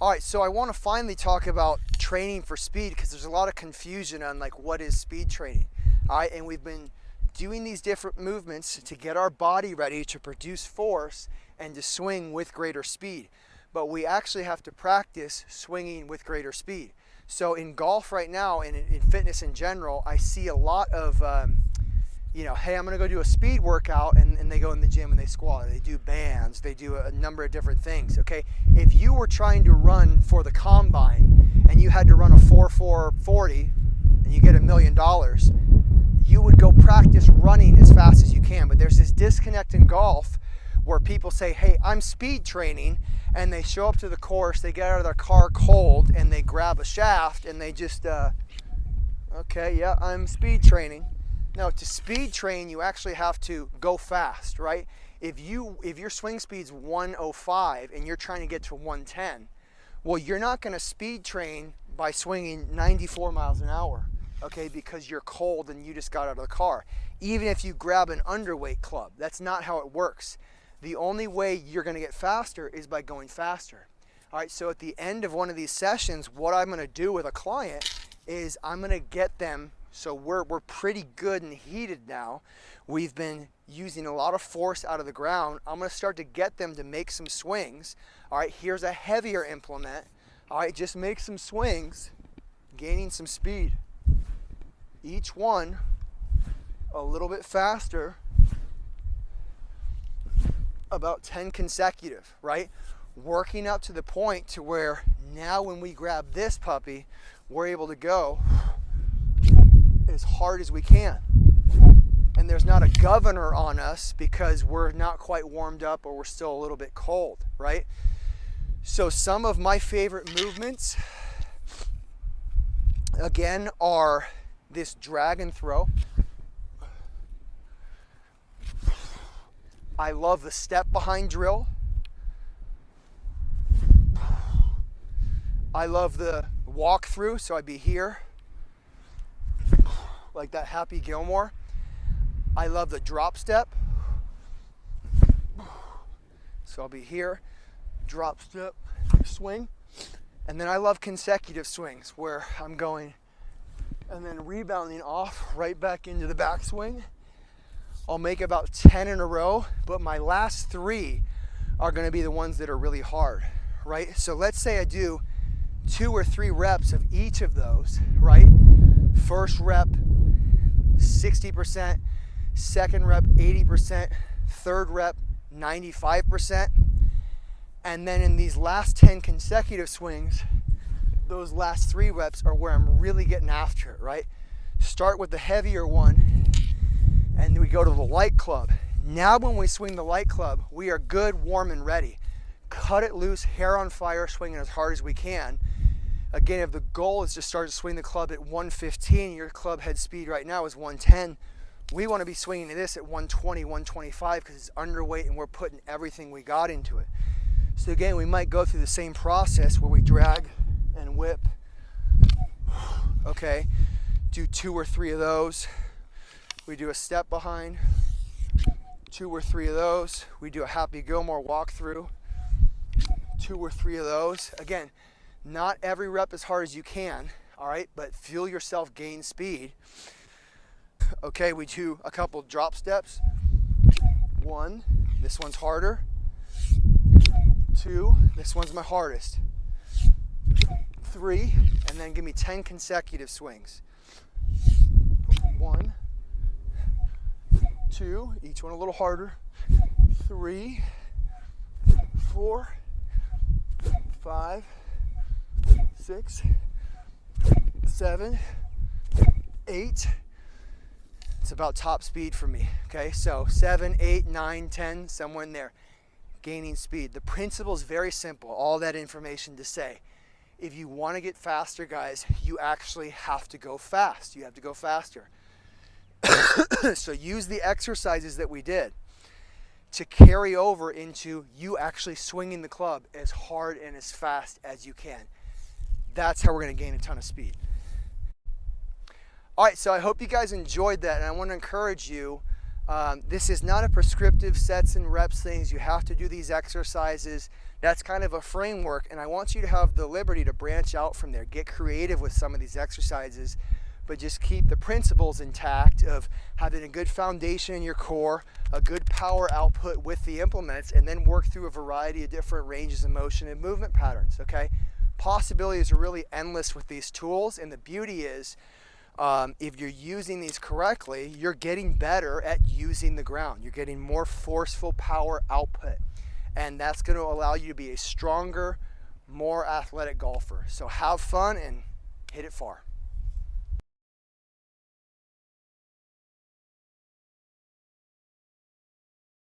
All right, so I want to finally talk about training for speed because there's a lot of confusion on like what is speed training. All right, and we've been doing these different movements to get our body ready to produce force and to swing with greater speed. But we actually have to practice swinging with greater speed. So in golf right now and in fitness in general, I see a lot of hey, I'm gonna go do a speed workout, and they go in the gym and they squat, they do bands, they do a number of different things, okay? If you were trying to run for the combine and you had to run a 4.440 and you get $1 million, you would go practice running as fast as you can. But there's this disconnect in golf where people say, hey, I'm speed training, and they show up to the course, they get out of their car cold, and they grab a shaft, and they just, okay, yeah, I'm speed training. Now, to speed train, you actually have to go fast, right? If your swing speed's 105 and you're trying to get to 110, well, you're not going to speed train by swinging 94 miles an hour, okay, because you're cold and you just got out of the car. Even if you grab an underweight club, that's not how it works. The only way you're going to get faster is by going faster. All right, so at the end of one of these sessions, what I'm going to do with a client is I'm going to get them. So we're pretty good and heated now. We've been using a lot of force out of the ground. I'm going to start to get them to make some swings. All right, here's a heavier implement. All right, just make some swings, gaining some speed. Each one a little bit faster, about 10 consecutive, right? Working up to the point to where now when we grab this puppy, we're able to go as hard as we can. And there's not a governor on us because we're not quite warmed up or we're still a little bit cold, right? So some of my favorite movements, again, are this drag and throw. I love the step behind drill. I love the walk through, so I'd be here, like that Happy Gilmore. I love the drop step. So I'll be here, drop step, swing. And then I love consecutive swings where I'm going and then rebounding off right back into the backswing. I'll make about 10 in a row, but my last 3 are going to be the ones that are really hard, right? So let's say I do 2 or 3 reps of each of those, right? First rep, 60%, second rep, 80%, third rep, 95%. And then in these last 10 consecutive swings, those last 3 reps are where I'm really getting after it, right? Start with the heavier one, and we go to the light club. Now when we swing the light club, we are good, warm, and ready. Cut it loose, hair on fire, swinging as hard as we can. Again, if the goal is to start to swing the club at 115, your club head speed right now is 110, we want to be swinging this at 120, 125 because it's underweight and we're putting everything we got into it. So again, we might go through the same process where we drag and whip. Okay, do 2 or 3 of those. We do a step behind, 2 or 3 of those. We do a Happy Gilmore walk through, 2 or 3 of those. Again, not every rep as hard as you can, all right, but feel yourself gain speed. Okay, we do a couple drop steps. 1, this one's harder. 2, this one's my hardest. 3, and then give me 10 consecutive swings. 1, 2, each one a little harder. 3, 4, 5, 6, 7, 8. It's about top speed for me, okay? So 7, 8, 9, 10, somewhere in there, gaining speed. The principle is very simple, all that information to say. If you want to get faster, guys, you actually have to go fast. You have to go faster. So use the exercises that we did to carry over into you actually swinging the club as hard and as fast as you can. That's how we're going to gain a ton of speed. All right, so I hope you guys enjoyed that, and I want to encourage you This is not a prescriptive sets and reps things. You have to do these exercises. That's kind of a framework, and I want you to have the liberty to branch out from there. Get creative with some of these exercises, but just keep the principles intact of having a good foundation in your core, a good power output with the implements, and then work through a variety of different ranges of motion and movement patterns, okay? Possibilities are really endless with these tools, and the beauty is, if you're using these correctly, you're getting better at using the ground. You're getting more forceful power output, and that's going to allow you to be a stronger, more athletic golfer. So have fun and hit it far.